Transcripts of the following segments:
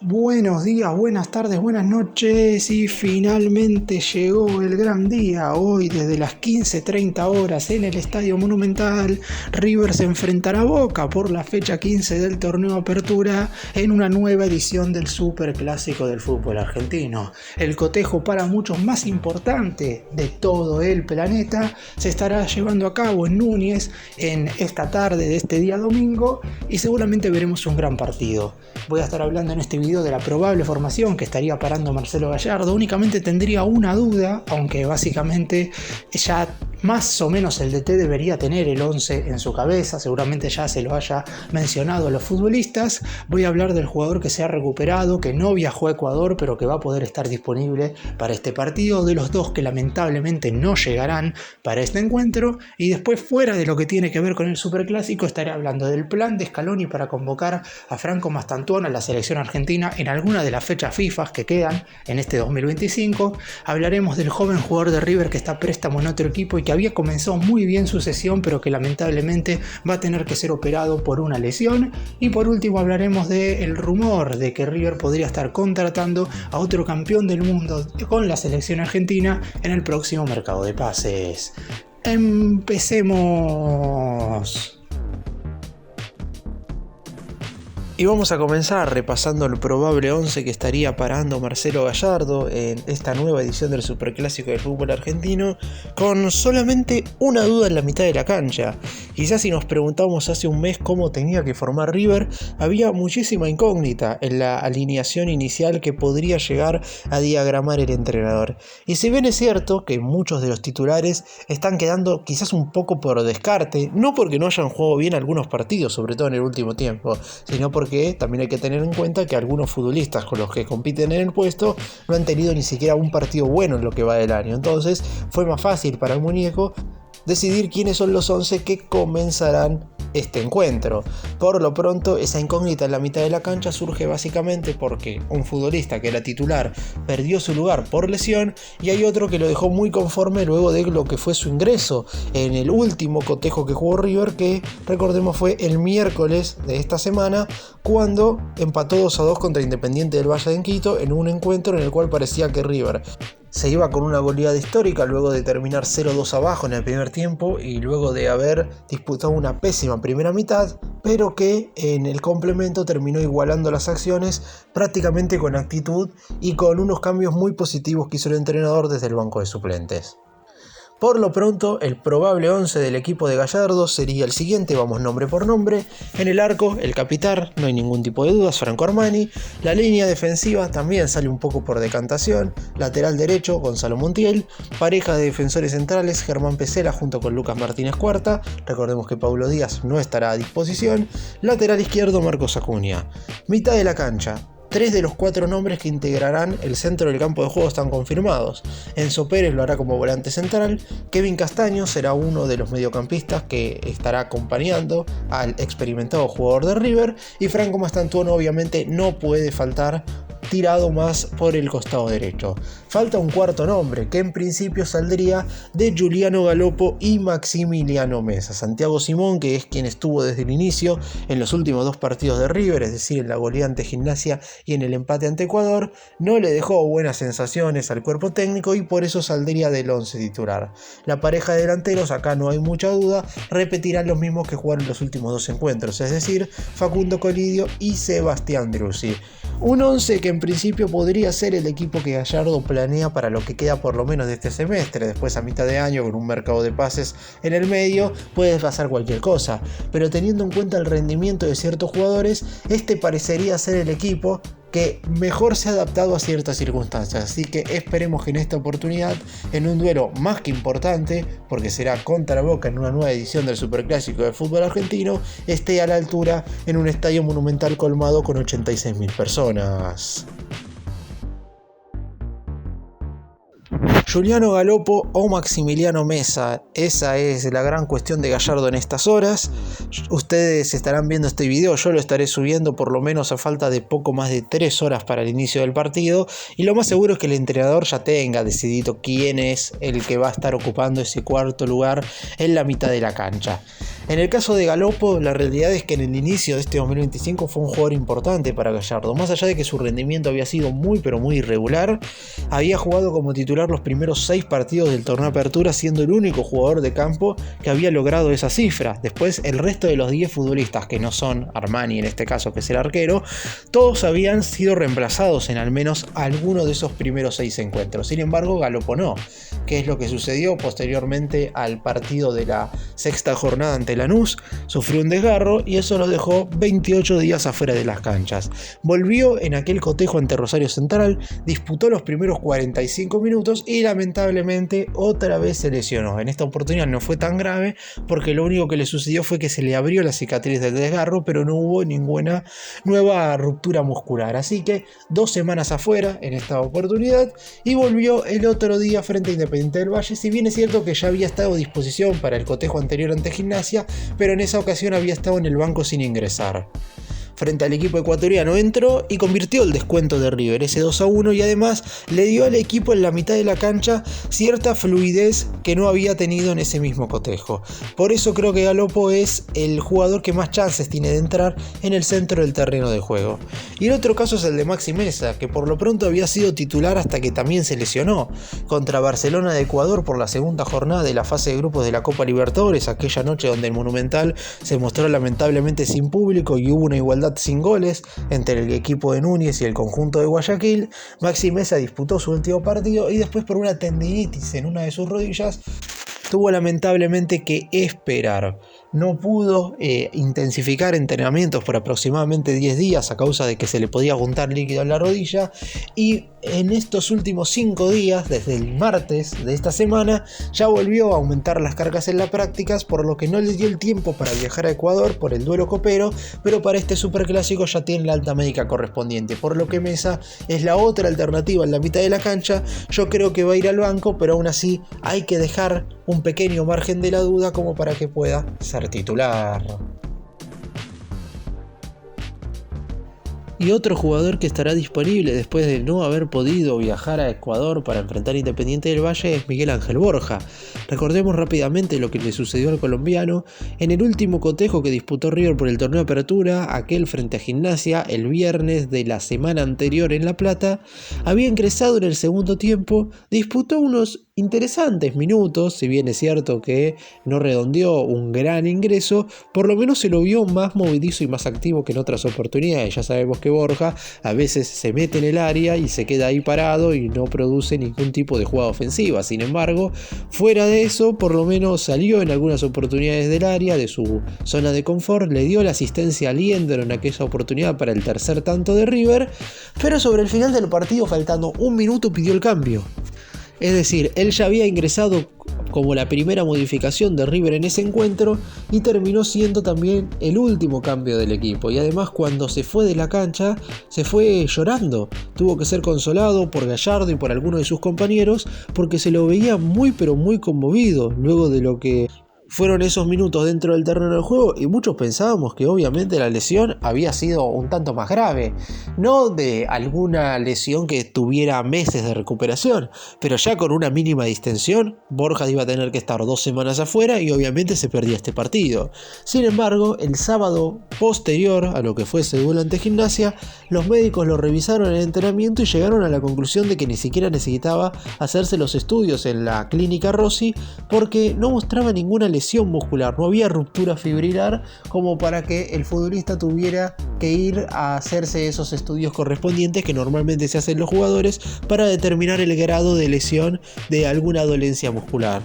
Buenos días, buenas tardes, buenas noches y finalmente llegó el gran día. Hoy desde las 15:30 horas en el Estadio Monumental, River se enfrentará a Boca por la fecha 15 del torneo Apertura en una nueva edición del Superclásico del fútbol argentino. El cotejo para muchos más importante de todo el planeta se estará llevando a cabo en Núñez en esta tarde de este día domingo y seguramente veremos un gran partido. Voy a estar hablando en este video de la probable formación que estaría parando Marcelo Gallardo. Únicamente tendría una duda, aunque básicamente ya más o menos el DT debería tener el 11 en su cabeza, seguramente ya se lo haya mencionado a los futbolistas. Voy a hablar del jugador que se ha recuperado, que no viajó a Ecuador, pero que va a poder estar disponible para este partido, de los dos que lamentablemente no llegarán para este encuentro, y después, fuera de lo que tiene que ver con el Superclásico, estaré hablando del plan de Scaloni para convocar a Franco Mastantuono a la selección argentina en alguna de las fechas FIFA que quedan en este 2025. Hablaremos del joven jugador de River que está a préstamo en otro equipo y que había comenzado muy bien su sesión, pero que lamentablemente va a tener que ser operado por una lesión. Y por último hablaremos del rumor de que River podría estar contratando a otro campeón del mundo con la selección argentina en el próximo mercado de pases. Empecemos. Y vamos a comenzar repasando el probable 11 que estaría parando Marcelo Gallardo en esta nueva edición del Superclásico del fútbol argentino, con solamente una duda en la mitad de la cancha. Quizás si nos preguntamos hace un mes cómo tenía que formar River, había muchísima incógnita en la alineación inicial que podría llegar a diagramar el entrenador. Y si bien es cierto que muchos de los titulares están quedando quizás un poco por descarte, no porque no hayan jugado bien algunos partidos, sobre todo en el último tiempo, sino porque también hay que tener en cuenta que algunos futbolistas con los que compiten en el puesto no han tenido ni siquiera un partido bueno en lo que va del año. Entonces fue más fácil para el muñeco decidir quiénes son los 11 que comenzarán este encuentro. Por lo pronto, esa incógnita en la mitad de la cancha surge básicamente porque un futbolista que era titular perdió su lugar por lesión y hay otro que lo dejó muy conforme luego de lo que fue su ingreso en el último cotejo que jugó River, que recordemos fue el miércoles de esta semana, cuando empató 2-2 contra Independiente del Valle de Quito en un encuentro en el cual parecía que River se iba con una goleada histórica luego de terminar 0-2 abajo en el primer tiempo y luego de haber disputado una pésima primera mitad, pero que en el complemento terminó igualando las acciones prácticamente con actitud y con unos cambios muy positivos que hizo el entrenador desde el banco de suplentes. Por lo pronto, el probable 11 del equipo de Gallardo sería el siguiente, vamos nombre por nombre. En el arco, el capitán, no hay ningún tipo de dudas, Franco Armani. La línea defensiva también sale un poco por decantación. Lateral derecho, Gonzalo Montiel. Pareja de defensores centrales, Germán Pesela junto con Lucas Martínez Cuarta. Recordemos que Paulo Díaz no estará a disposición. Lateral izquierdo, Marcos Acuña. Mitad de la cancha. 3 de los 4 nombres que integrarán el centro del campo de juego están confirmados. Enzo Pérez lo hará como volante central, Kevin Castaño será uno de los mediocampistas que estará acompañando al experimentado jugador de River, y Franco Mastantuono obviamente no puede faltar, tirado más por el costado derecho. Falta un cuarto nombre, que en principio saldría de Giuliano Galopo y Maximiliano Mesa. Santiago Simón, que es quien estuvo desde el inicio en los últimos 2 partidos de River, es decir, en la goleada ante Gimnasia y en el empate ante Ecuador, no le dejó buenas sensaciones al cuerpo técnico y por eso saldría del 11 titular. La pareja de delanteros, acá no hay mucha duda, repetirán los mismos que jugaron los últimos 2 encuentros, es decir, Facundo Colidio y Sebastián Driussi. Un 11 que en principio podría ser el equipo que Gallardo planea para lo que queda por lo menos de este semestre. Después, a mitad de año, con un mercado de pases en el medio, puede pasar cualquier cosa, pero teniendo en cuenta el rendimiento de ciertos jugadores, este parecería ser el equipo que mejor se ha adaptado a ciertas circunstancias. Así que esperemos que en esta oportunidad, en un duelo más que importante, porque será contra Boca en una nueva edición del Superclásico del fútbol argentino, esté a la altura en un estadio monumental colmado con 86.000 personas. Giuliano Galopo o Maximiliano Mesa, esa es la gran cuestión de Gallardo en estas horas. Ustedes estarán viendo este video, yo lo estaré subiendo por lo menos a falta de poco más de 3 horas para el inicio del partido, y lo más seguro es que el entrenador ya tenga decidido quién es el que va a estar ocupando ese cuarto lugar en la mitad de la cancha. En el caso de Galopo, la realidad es que en el inicio de este 2025 fue un jugador importante para Gallardo. Más allá de que su rendimiento había sido muy pero muy irregular, había jugado como titular los primeros 6 partidos del torneo Apertura, siendo el único jugador de campo que había logrado esa cifra. Después, el resto de los 10 futbolistas, que no son Armani en este caso, que es el arquero, todos habían sido reemplazados en al menos alguno de esos primeros 6 encuentros. Sin embargo, Galopo no, que es lo que sucedió posteriormente al partido de la sexta jornada ante Lanús. Sufrió un desgarro y eso lo dejó 28 días afuera de las canchas. Volvió en aquel cotejo ante Rosario Central, disputó los primeros 45 minutos y lamentablemente otra vez se lesionó. En esta oportunidad no fue tan grave porque lo único que le sucedió fue que se le abrió la cicatriz del desgarro, pero no hubo ninguna nueva ruptura muscular. Así que 2 semanas afuera en esta oportunidad y volvió el otro día frente a Independiente del Valle. Si bien es cierto que ya había estado a disposición para el cotejo anterior ante Gimnasia, pero en esa ocasión había estado en el banco sin ingresar. Frente al equipo ecuatoriano entró y convirtió el descuento de River, ese 2-1, y además le dio al equipo en la mitad de la cancha cierta fluidez que no había tenido en ese mismo cotejo. Por eso creo que Galopo es el jugador que más chances tiene de entrar en el centro del terreno de juego. Y el otro caso es el de Maxi Meza, que por lo pronto había sido titular hasta que también se lesionó contra Barcelona de Ecuador por la segunda jornada de la fase de grupos de la Copa Libertadores, aquella noche donde el Monumental se mostró lamentablemente sin público y hubo una igualdad sin goles entre el equipo de Núñez y el conjunto de Guayaquil. Maxi Meza disputó su último partido y después, por una tendinitis en una de sus rodillas, tuvo lamentablemente que esperar. No pudo intensificar entrenamientos por aproximadamente 10 días a causa de que se le podía juntar líquido en la rodilla, y en estos últimos 5 días, desde el martes de esta semana, ya volvió a aumentar las cargas en las prácticas, por lo que no le dio el tiempo para viajar a Ecuador por el duelo copero, pero para este superclásico ya tiene la alta médica correspondiente, por lo que Meza es la otra alternativa en la mitad de la cancha. Yo creo que va a ir al banco, pero aún así hay que dejar un pequeño margen de la duda como para que pueda ser titular. Y otro jugador que estará disponible después de no haber podido viajar a Ecuador para enfrentar a Independiente del Valle es Miguel Ángel Borja. Recordemos rápidamente lo que le sucedió al colombiano en el último cotejo que disputó River por el torneo Apertura, aquel frente a Gimnasia el viernes de la semana anterior en La Plata. Había ingresado en el segundo tiempo, disputó unos interesantes minutos, si bien es cierto que no redondeó un gran ingreso, por lo menos se lo vio más movedizo y más activo que en otras oportunidades. Ya sabemos que Borja a veces se mete en el área y se queda ahí parado y no produce ningún tipo de jugada ofensiva. Sin embargo, fuera de eso, por lo menos salió en algunas oportunidades del área, de su zona de confort, le dio la asistencia a Liendro en aquella oportunidad para el tercer tanto de River, pero sobre el final del partido, faltando un minuto, pidió el cambio. Es decir, él ya había ingresado como la primera modificación de River en ese encuentro y terminó siendo también el último cambio del equipo. Y además, cuando se fue de la cancha, se fue llorando. Tuvo que ser consolado por Gallardo y por algunos de sus compañeros porque se lo veía muy pero muy conmovido luego de lo que fueron esos minutos dentro del terreno del juego, y muchos pensábamos que obviamente la lesión había sido un tanto más grave, no de alguna lesión que tuviera meses de recuperación, pero ya con una mínima distensión Borja iba a tener que estar 2 semanas afuera y obviamente se perdía este partido. Sin embargo, el sábado posterior a lo que fue ese duelo ante Gimnasia, los médicos lo revisaron en el entrenamiento y llegaron a la conclusión de que ni siquiera necesitaba hacerse los estudios en la clínica Rossi porque no mostraba ninguna lesión muscular, no había ruptura fibrilar como para que el futbolista tuviera que ir a hacerse esos estudios correspondientes que normalmente se hacen los jugadores para determinar el grado de lesión de alguna dolencia muscular.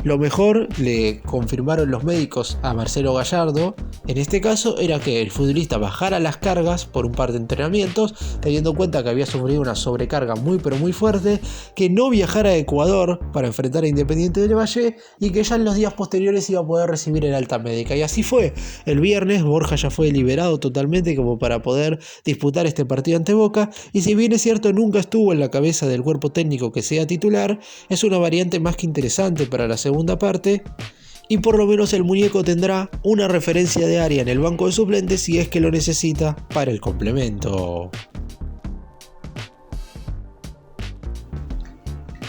Lo mejor, le confirmaron los médicos a Marcelo Gallardo, en este caso era que el futbolista bajara las cargas por un par de entrenamientos, teniendo en cuenta que había sufrido una sobrecarga muy pero muy fuerte, que no viajara a Ecuador para enfrentar a Independiente del Valle y que ya en los días posteriores iba a poder recibir el alta médica. Y así fue. El viernes Borja ya fue liberado totalmente como para poder disputar este partido ante Boca, y si bien es cierto nunca estuvo en la cabeza del cuerpo técnico que sea titular, es una variante más que interesante para la segunda parte, y por lo menos el muñeco tendrá una referencia de área en el banco de suplentes si es que lo necesita para el complemento.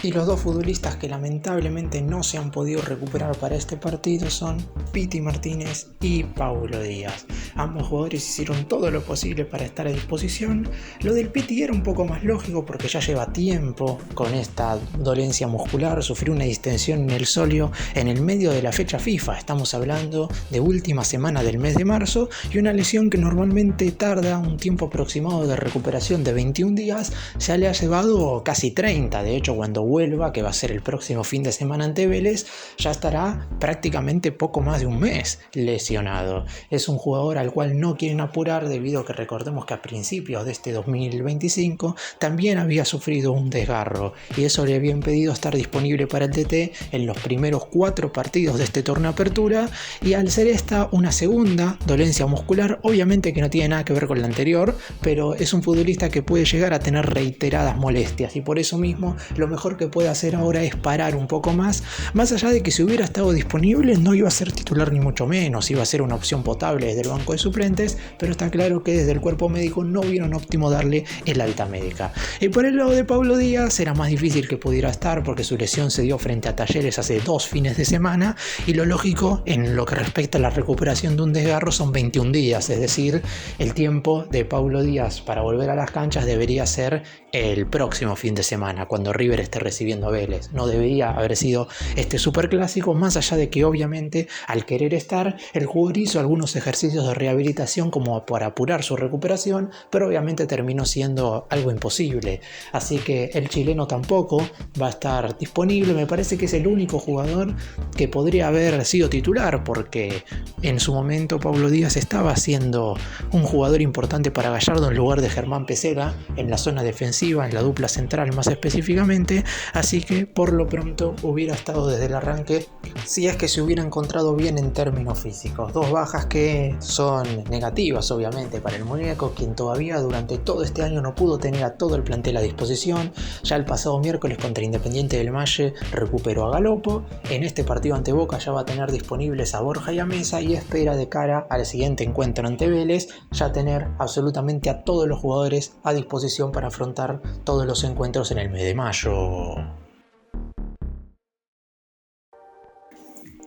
Y los dos futbolistas que lamentablemente no se han podido recuperar para este partido son Piti Martínez y Paulo Díaz. Ambos jugadores hicieron todo lo posible para estar a disposición. Lo del Piti era un poco más lógico porque ya lleva tiempo con esta dolencia muscular, sufrió una distensión en el sóleo en el medio de la fecha FIFA. Estamos hablando de última semana del mes de marzo y una lesión que normalmente tarda un tiempo aproximado de recuperación de 21 días, ya le ha llevado casi 30. De hecho, cuando vuelva, que va a ser el próximo fin de semana ante Vélez, ya estará prácticamente poco más de un mes lesionado. Es un jugador al cual no quieren apurar debido a que recordemos que a principios de este 2025 también había sufrido un desgarro y eso le había impedido estar disponible para el TT en los primeros 4 partidos de este torneo apertura, y al ser esta una segunda dolencia muscular, obviamente que no tiene nada que ver con la anterior, pero es un futbolista que puede llegar a tener reiteradas molestias y por eso mismo lo mejor que puede hacer ahora es parar un poco más allá de que si hubiera estado disponible no iba a ser titular ni mucho menos, iba a ser una opción potable desde el banco de suplentes, pero está claro que desde el cuerpo médico no vieron óptimo darle el alta médica. Y por el lado de Paulo Díaz era más difícil que pudiera estar porque su lesión se dio frente a Talleres hace 2 fines de semana y lo lógico en lo que respecta a la recuperación de un desgarro son 21 días, es decir, el tiempo de Paulo Díaz para volver a las canchas debería ser el próximo fin de semana, cuando River esté recibiendo a Vélez. No debería haber sido este superclásico, más allá de que obviamente al querer estar, el jugador hizo algunos ejercicios de rehabilitación como para apurar su recuperación, pero obviamente terminó siendo algo imposible. Así que el chileno tampoco va a estar disponible. Me parece que es el único jugador que podría haber sido titular, porque en su momento Paulo Díaz estaba siendo un jugador importante para Gallardo en lugar de Germán Pesela en la zona defensiva, en la dupla central más específicamente, así que por lo pronto hubiera estado desde el arranque si es que se hubiera encontrado bien en términos físicos. 2 bajas que son negativas obviamente para el muñeco, quien todavía durante todo este año no pudo tener a todo el plantel a disposición. Ya el pasado miércoles contra Independiente del Valle recuperó a Galopo, en este partido ante Boca ya va a tener disponibles a Borja y a Mesa y espera de cara al siguiente encuentro ante Vélez ya tener absolutamente a todos los jugadores a disposición para afrontar todos los encuentros en el mes de mayo.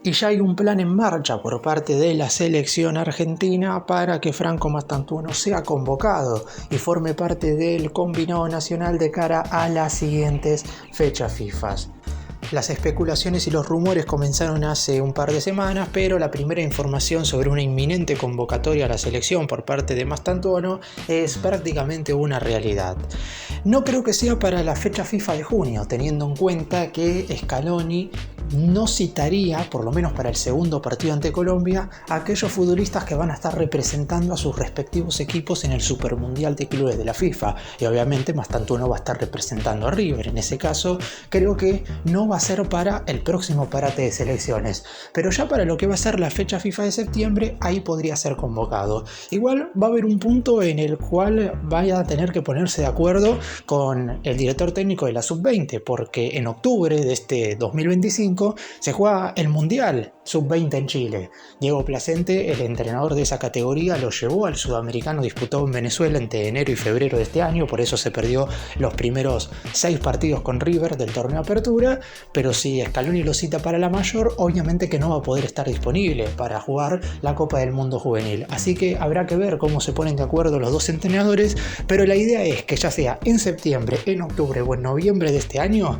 Y ya hay un plan en marcha por parte de la selección argentina para que Franco Mastantuono sea convocado y forme parte del combinado nacional de cara a las siguientes fechas FIFA. Las especulaciones y los rumores comenzaron hace un par de semanas, pero la primera información sobre una inminente convocatoria a la selección por parte de Mastantuono es prácticamente una realidad. No creo que sea para la fecha FIFA de junio, teniendo en cuenta que Scaloni no citaría, por lo menos para el segundo partido ante Colombia, a aquellos futbolistas que van a estar representando a sus respectivos equipos en el Supermundial de Clubes de la FIFA. Y obviamente Mastantuono va a estar representando a River. En ese caso, creo que no va a ser para el próximo parate de selecciones. Pero ya para lo que va a ser la fecha FIFA de septiembre, ahí podría ser convocado. Igual va a haber un punto en el cual vaya a tener que ponerse de acuerdo con el director técnico de la Sub-20, porque en octubre de este 2025 se juega el Mundial Sub-20 en Chile. Diego Placente, el entrenador de esa categoría, lo llevó al sudamericano disputado en Venezuela entre enero y febrero de este año, por eso se perdió los primeros 6 partidos con River del torneo Apertura, pero si Scaloni lo cita para la mayor, obviamente que no va a poder estar disponible para jugar la Copa del Mundo Juvenil. Así que habrá que ver cómo se ponen de acuerdo los dos entrenadores, pero la idea es que ya sea en septiembre, en octubre o en noviembre de este año,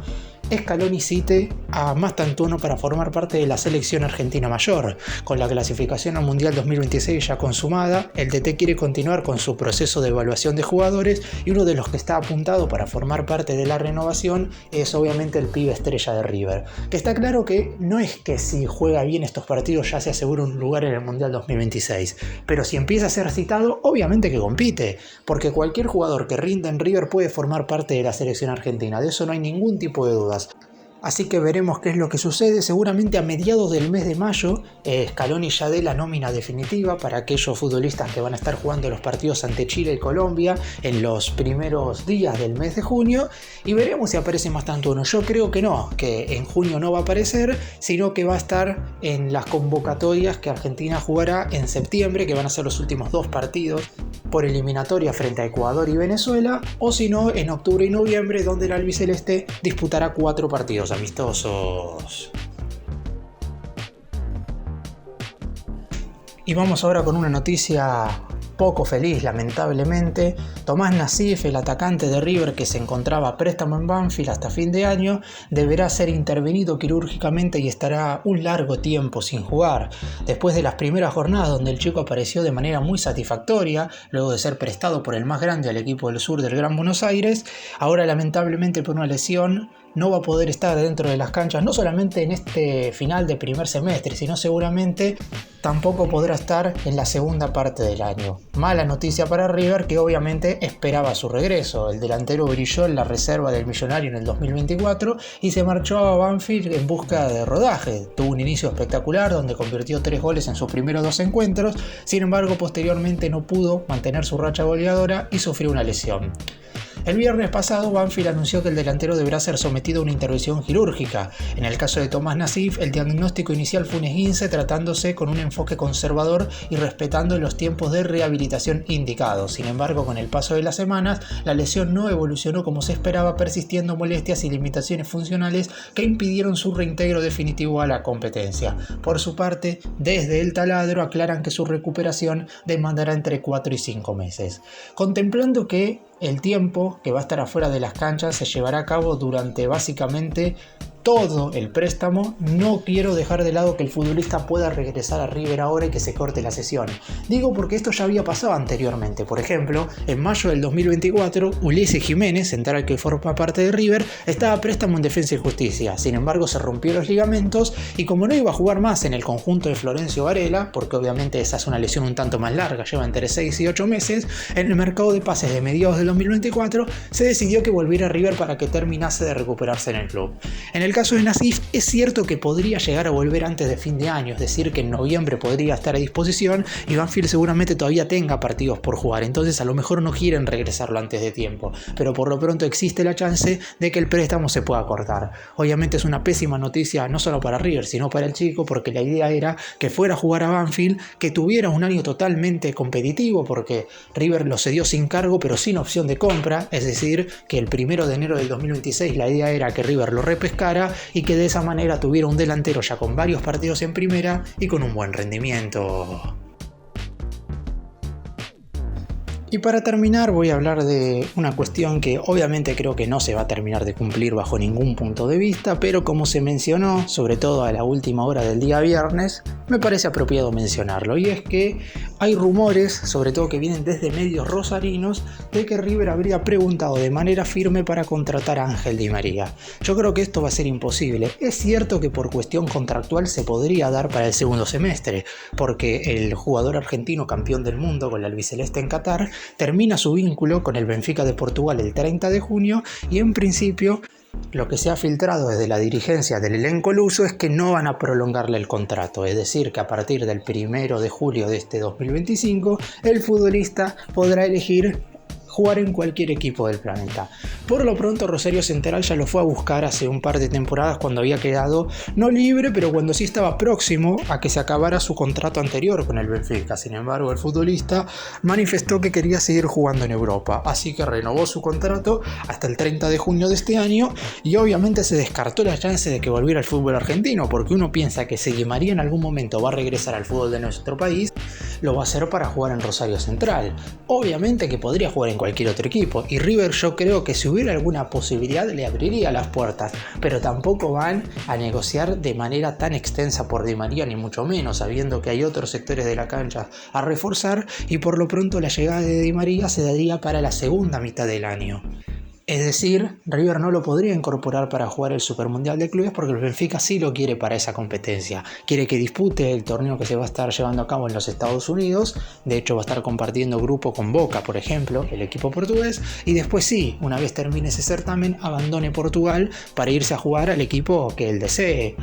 Scaloni cite a Mastantuono para formar parte de la selección argentina mayor. Con la clasificación al Mundial 2026 ya consumada, el DT quiere continuar con su proceso de evaluación de jugadores y uno de los que está apuntado para formar parte de la renovación es obviamente el pibe estrella de River. Que está claro que no es que si juega bien estos partidos ya se asegura un lugar en el Mundial 2026, pero si empieza a ser citado, obviamente que compite, porque cualquier jugador que rinda en River puede formar parte de la selección argentina, de eso no hay ningún tipo de dudas. Así que veremos qué es lo que sucede. Seguramente a mediados del mes de mayo Scaloni ya dé la nómina definitiva para aquellos futbolistas que van a estar jugando los partidos ante Chile y Colombia en los primeros días del mes de junio, y veremos si aparece más tanto uno. Yo creo que no, que en junio no va a aparecer, sino que va a estar en las convocatorias que Argentina jugará en septiembre, que van a ser los últimos 2 partidos por eliminatoria frente a Ecuador y Venezuela, o si no en octubre y noviembre, donde el albiceleste disputará 4 partidos amistosos. Y vamos ahora con una noticia poco feliz, lamentablemente. Tomás Nassif, el atacante de River que se encontraba a préstamo en Banfield hasta fin de año, deberá ser intervenido quirúrgicamente y estará un largo tiempo sin jugar. Después de las primeras jornadas donde el chico apareció de manera muy satisfactoria, luego de ser prestado por el más grande al equipo del sur del Gran Buenos Aires, ahora lamentablemente por una lesión no va a poder estar dentro de las canchas, no solamente en este final de primer semestre, sino seguramente tampoco podrá estar en la segunda parte del año. Mala noticia para River, que obviamente esperaba su regreso. El delantero brilló en la reserva del Millonario en el 2024 y se marchó a Banfield en busca de rodaje. Tuvo un inicio espectacular donde convirtió 3 goles en sus primeros 2 encuentros, sin embargo posteriormente no pudo mantener su racha goleadora y sufrió una lesión. El viernes pasado, Banfield anunció que el delantero deberá ser sometido a una intervención quirúrgica. En el caso de Tomás Nassif, el diagnóstico inicial fue un esguince, tratándose con un enfoque conservador y respetando los tiempos de rehabilitación indicados. Sin embargo, con el paso de las semanas, la lesión no evolucionó como se esperaba, persistiendo molestias y limitaciones funcionales que impidieron su reintegro definitivo a la competencia. Por su parte, desde el taladro aclaran que su recuperación demandará entre 4 y 5 meses. Contemplando que el tiempo que va a estar afuera de las canchas se llevará a cabo durante básicamente todo el préstamo, no quiero dejar de lado que el futbolista pueda regresar a River ahora y que se corte la sesión. Digo porque esto ya había pasado anteriormente. Por ejemplo, en mayo del 2024, Ulises Jiménez, central que forma parte de River, estaba a préstamo en Defensa y Justicia. Sin embargo, se rompió los ligamentos y como no iba a jugar más en el conjunto de Florencio Varela, porque obviamente esa es una lesión un tanto más larga, lleva entre 6 y 8 meses, en el mercado de pases de mediados del 2024 se decidió que volviera a River para que terminase de recuperarse en el club. En el caso de Nassif, es cierto que podría llegar a volver antes de fin de año, es decir, que en noviembre podría estar a disposición y Banfield seguramente todavía tenga partidos por jugar, entonces a lo mejor no quieren regresarlo antes de tiempo, pero por lo pronto existe la chance de que el préstamo se pueda cortar. Obviamente es una pésima noticia no solo para River, sino para el chico, porque la idea era que fuera a jugar a Banfield, que tuviera un año totalmente competitivo, porque River lo cedió sin cargo pero sin opción de compra, es decir, que el 1 de enero del 2026 la idea era que River lo repescara y que de esa manera tuviera un delantero ya con varios partidos en primera y con un buen rendimiento. Y para terminar voy a hablar de una cuestión que obviamente creo que no se va a terminar de cumplir bajo ningún punto de vista, pero como se mencionó, sobre todo a la última hora del día viernes, me parece apropiado mencionarlo, y es que hay rumores, sobre todo que vienen desde medios rosarinos, de que River habría preguntado de manera firme para contratar a Ángel Di María. Yo creo que esto va a ser imposible. Es cierto que por cuestión contractual se podría dar para el segundo semestre, porque el jugador argentino campeón del mundo con la albiceleste en Qatar termina su vínculo con el Benfica de Portugal el 30 de junio y en principio lo que se ha filtrado desde la dirigencia del elenco luso es que no van a prolongarle el contrato, es decir, que a partir del 1 de julio de este 2025 el futbolista podrá elegir jugar en cualquier equipo del planeta. Por lo pronto Rosario Central ya lo fue a buscar hace un par de temporadas cuando había quedado no libre, pero cuando sí estaba próximo a que se acabara su contrato anterior con el Benfica. Sin embargo, el futbolista manifestó que quería seguir jugando en Europa, así que renovó su contrato hasta el 30 de junio de este año y obviamente se descartó la chance de que volviera al fútbol argentino, porque uno piensa que si Di María en algún momento va a regresar al fútbol de nuestro país, lo va a hacer para jugar en Rosario Central. Obviamente que podría jugar en cualquier otro equipo, y River yo creo que si hubiera alguna posibilidad le abriría las puertas, pero tampoco van a negociar de manera tan extensa por Di María, ni mucho menos, sabiendo que hay otros sectores de la cancha a reforzar, y por lo pronto la llegada de Di María se daría para la segunda mitad del año. Es decir, River no lo podría incorporar para jugar el Supermundial de Clubes porque el Benfica sí lo quiere para esa competencia. Quiere que dispute el torneo que se va a estar llevando a cabo en los Estados Unidos. De hecho, va a estar compartiendo grupo con Boca, por ejemplo, el equipo portugués. Y después sí, una vez termine ese certamen, abandone Portugal para irse a jugar al equipo que él desee.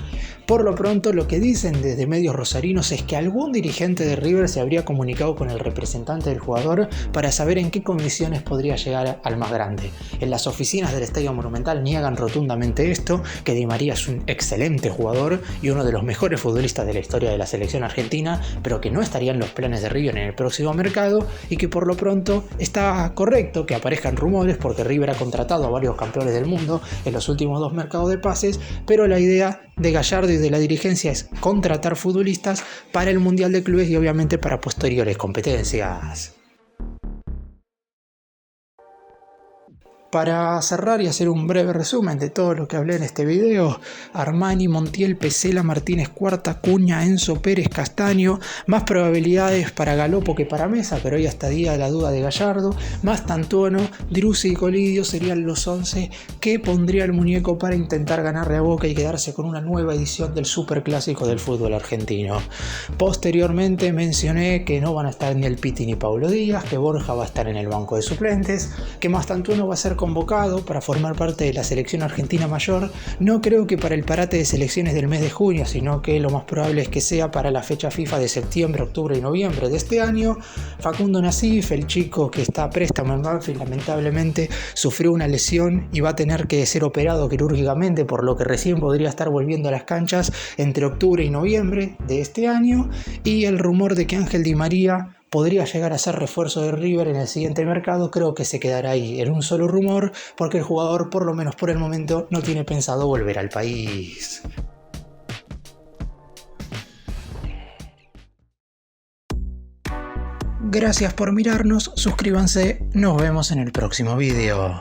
Por lo pronto, lo que dicen desde medios rosarinos es que algún dirigente de River se habría comunicado con el representante del jugador para saber en qué condiciones podría llegar al más grande. En las oficinas del Estadio Monumental niegan rotundamente esto, que Di María es un excelente jugador y uno de los mejores futbolistas de la historia de la selección argentina, pero que no estaría en los planes de River en el próximo mercado y que por lo pronto está correcto que aparezcan rumores porque River ha contratado a varios campeones del mundo en los últimos 2 mercados de pases, pero la idea de Gallardo y de la dirigencia es contratar futbolistas para el Mundial de Clubes y obviamente para posteriores competencias. Para cerrar y hacer un breve resumen de todo lo que hablé en este video: Armani, Montiel, Pesela, Martínez Cuarta, Cuña, Enzo, Pérez, Castaño, más probabilidades para Galopo que para Mesa, pero hoy estaría la duda de Gallardo, más Tantuono, Driussi y Colidio serían los 11 que pondría el muñeco para intentar ganarle a Boca y quedarse con una nueva edición del superclásico del fútbol argentino. Posteriormente mencioné que no van a estar ni el Piti ni Paulo Díaz, que Borja va a estar en el banco de suplentes, que más Tantuono va a ser convocado para formar parte de la selección argentina mayor, no creo que para el parate de selecciones del mes de junio, sino que lo más probable es que sea para la fecha FIFA de septiembre, octubre y noviembre de este año. Facundo Nasif, el chico que está a préstamo en Banfield, lamentablemente sufrió una lesión y va a tener que ser operado quirúrgicamente, por lo que recién podría estar volviendo a las canchas entre octubre y noviembre de este año. Y el rumor de que Ángel Di María podría llegar a ser refuerzo de River en el siguiente mercado, creo que se quedará ahí en un solo rumor, porque el jugador, por lo menos por el momento, no tiene pensado volver al país. Gracias por mirarnos, suscríbanse, nos vemos en el próximo video.